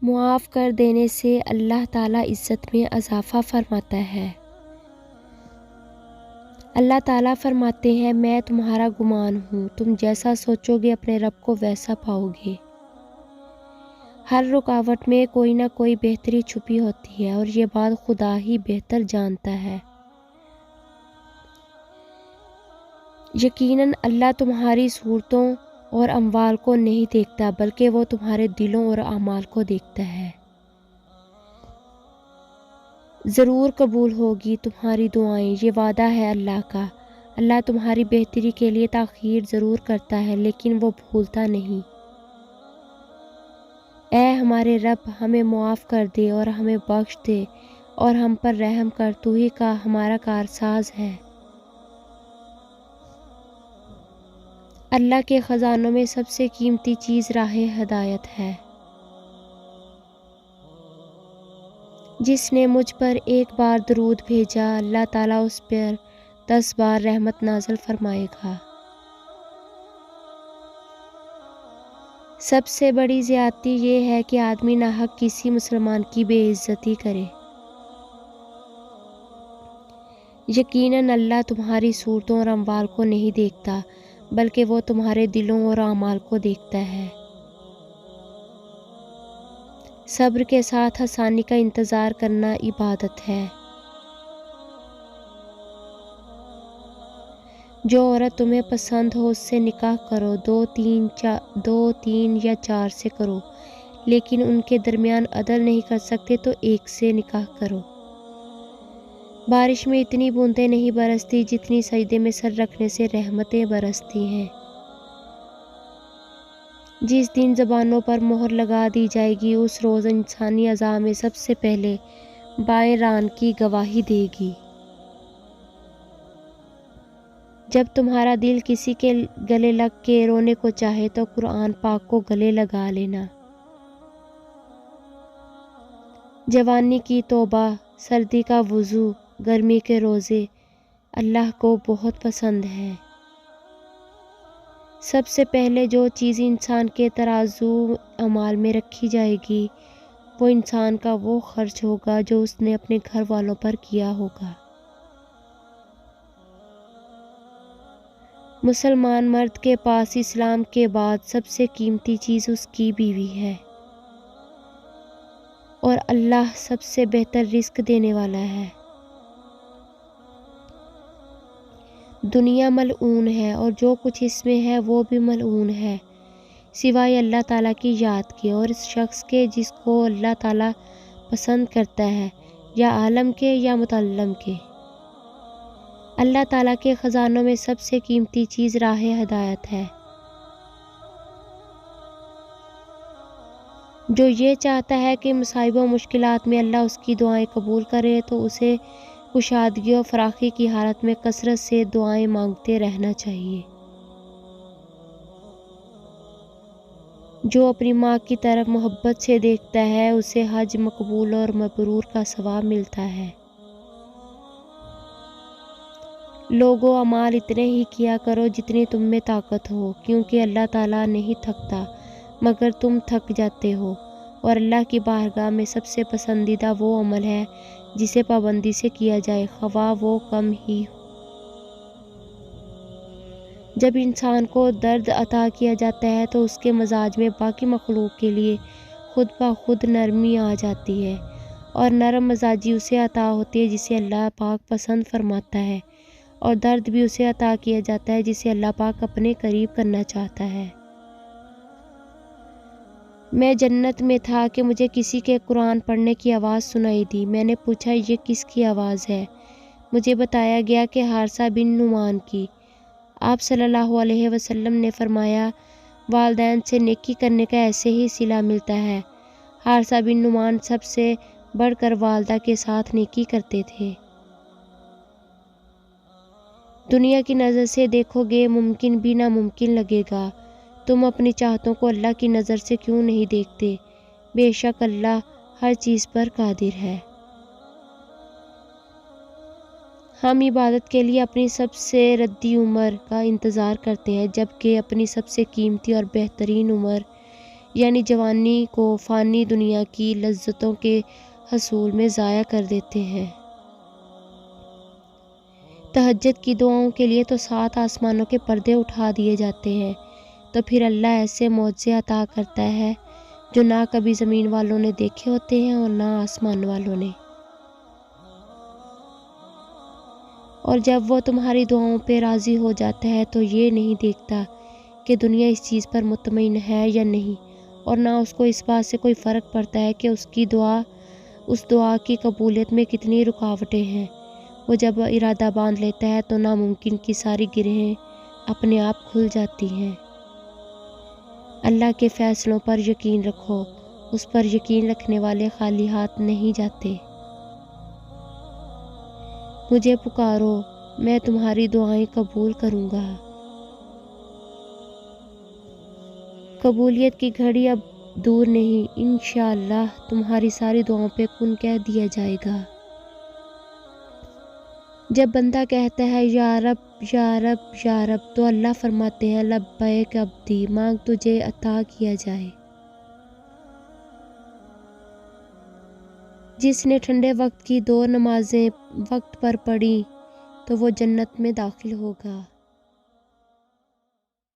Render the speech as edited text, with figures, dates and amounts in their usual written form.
معاف کر دینے سے اللہ تعالیٰ عزت میں اضافہ فرماتا ہے۔ اللہ تعالیٰ فرماتے ہیں میں تمہارا گمان ہوں، تم جیسا سوچو گے اپنے رب کو ویسا پاؤ گے۔ ہر رکاوٹ میں کوئی نہ کوئی بہتری چھپی ہوتی ہے اور یہ بات خدا ہی بہتر جانتا ہے۔ یقیناً اللہ تمہاری صورتوں اور اموال کو نہیں دیکھتا بلکہ وہ تمہارے دلوں اور اعمال کو دیکھتا ہے۔ ضرور قبول ہوگی تمہاری دعائیں، یہ وعدہ ہے اللہ کا۔ اللہ تمہاری بہتری کے لیے تاخیر ضرور کرتا ہے لیکن وہ بھولتا نہیں۔ اے ہمارے رب، ہمیں معاف کر دے اور ہمیں بخش دے اور ہم پر رحم کر، تو ہی کا ہمارا کارساز ہے۔ اللہ کے خزانوں میں سب سے قیمتی چیز راہ ہدایت ہے۔ جس نے مجھ پر ایک بار درود بھیجا، اللہ تعالیٰ اس پر 10 بار رحمت نازل فرمائے گا۔ سب سے بڑی زیادتی یہ ہے کہ آدمی ناحق کسی مسلمان کی بے عزتی کرے۔ یقیناً اللہ تمہاری صورتوں اور اموال کو نہیں دیکھتا بلکہ وہ تمہارے دلوں اور اعمال کو دیکھتا ہے۔ صبر کے ساتھ آسانی کا انتظار کرنا عبادت ہے۔ جو عورت تمہیں پسند ہو اس سے نکاح کرو، 2 3 یا 4 سے کرو، لیکن ان کے درمیان عدل نہیں کر سکتے تو ایک سے نکاح کرو۔ بارش میں اتنی بوندیں نہیں برستی جتنی سجدے میں سر رکھنے سے رحمتیں برستی ہیں۔ جس دن زبانوں پر مہر لگا دی جائے گی اس روز انسانی اعضاء میں سب سے پہلے بائیں ران کی گواہی دے گی۔ جب تمہارا دل کسی کے گلے لگ کے رونے کو چاہے تو قرآن پاک کو گلے لگا لینا۔ جوانی کی توبہ، سردی کا وضو، گرمی کے روزے اللہ کو بہت پسند ہیں۔ سب سے پہلے جو چیز انسان کے ترازو اعمال میں رکھی جائے گی وہ انسان کا وہ خرچ ہوگا جو اس نے اپنے گھر والوں پر کیا ہوگا۔ مسلمان مرد کے پاس اسلام کے بعد سب سے قیمتی چیز اس کی بیوی ہے، اور اللہ سب سے بہتر رزق دینے والا ہے۔ دنیا ملعون ہے اور جو کچھ اس میں ہے وہ بھی ملعون ہے سوائے اللہ تعالیٰ کی یاد کے اور اس شخص کے جس کو اللہ تعالیٰ پسند کرتا ہے، یا عالم کے یا متعلم کے۔ اللہ تعالیٰ کے خزانوں میں سب سے قیمتی چیز راہ ہدایت ہے۔ جو یہ چاہتا ہے کہ مصائب و مشکلات میں اللہ اس کی دعائیں قبول کرے تو اسے کشادگی و فراخی کی حالت میں کثرت سے دعائیں مانگتے رہنا چاہیے۔ جو اپنی ماں کی طرف محبت سے دیکھتا ہے اسے حج مقبول اور مبرور کا ثواب ملتا ہے۔ لوگو اعمال اتنے ہی کیا کرو جتنی تم میں طاقت ہو، کیونکہ اللہ تعالیٰ نہیں تھکتا مگر تم تھک جاتے ہو، اور اللہ کی بارگاہ میں سب سے پسندیدہ وہ عمل ہے جسے پابندی سے کیا جائے خواہ وہ کم ہی ہو۔ جب انسان کو درد عطا کیا جاتا ہے تو اس کے مزاج میں باقی مخلوق کے لیے خود بخود نرمی آ جاتی ہے، اور نرم مزاجی اسے عطا ہوتی ہے جسے اللہ پاک پسند فرماتا ہے، اور درد بھی اسے عطا کیا جاتا ہے جسے اللہ پاک اپنے قریب کرنا چاہتا ہے۔ میں جنت میں تھا کہ مجھے کسی کے قرآن پڑھنے کی آواز سنائی دی۔ میں نے پوچھا یہ کس کی آواز ہے؟ مجھے بتایا گیا کہ حارثہ بن نعمان کی۔ آپ صلی اللہ علیہ وسلم نے فرمایا والدین سے نیکی کرنے کا ایسے ہی صلہ ملتا ہے۔ حارثہ بن نعمان سب سے بڑھ کر والدہ کے ساتھ نیکی کرتے تھے۔ دنیا کی نظر سے دیکھو گے ممکن بھی ناممکن لگے گا۔ تم اپنی چاہتوں کو اللہ کی نظر سے کیوں نہیں دیکھتے؟ بے شک اللہ ہر چیز پر قادر ہے۔ ہم عبادت کے لیے اپنی سب سے ردی عمر کا انتظار کرتے ہیں، جبکہ اپنی سب سے قیمتی اور بہترین عمر یعنی جوانی کو فانی دنیا کی لذتوں کے حصول میں ضائع کر دیتے ہیں۔ تہجد کی دعاؤں کے لیے تو 7 آسمانوں کے پردے اٹھا دیے جاتے ہیں، تو پھر اللہ ایسے معجزے عطا کرتا ہے جو نہ کبھی زمین والوں نے دیکھے ہوتے ہیں اور نہ آسمان والوں نے۔ اور جب وہ تمہاری دعاؤں پہ راضی ہو جاتا ہے تو یہ نہیں دیکھتا کہ دنیا اس چیز پر مطمئن ہے یا نہیں، اور نہ اس کو اس بات سے کوئی فرق پڑتا ہے کہ اس دعا کی قبولیت میں کتنی رکاوٹیں ہیں۔ وہ جب ارادہ باندھ لیتا ہے تو ناممکن کی ساری گرہیں اپنے آپ کھل جاتی ہیں۔ اللہ کے فیصلوں پر یقین رکھو، اس پر یقین رکھنے والے خالی ہاتھ نہیں جاتے۔ مجھے پکارو، میں تمہاری دعائیں قبول کروں گا۔ قبولیت کی گھڑی اب دور نہیں، انشاءاللہ تمہاری ساری دعاؤں پہ کن کہہ دیا جائے گا۔ جب بندہ کہتا ہے یا رب یا رب یا رب، تو اللہ فرماتے ہیں لبیک عبدی، مانگ تجھے عطا کیا جائے۔ جس نے ٹھنڈے وقت کی 2 نمازیں وقت پر پڑھیں تو وہ جنت میں داخل ہوگا۔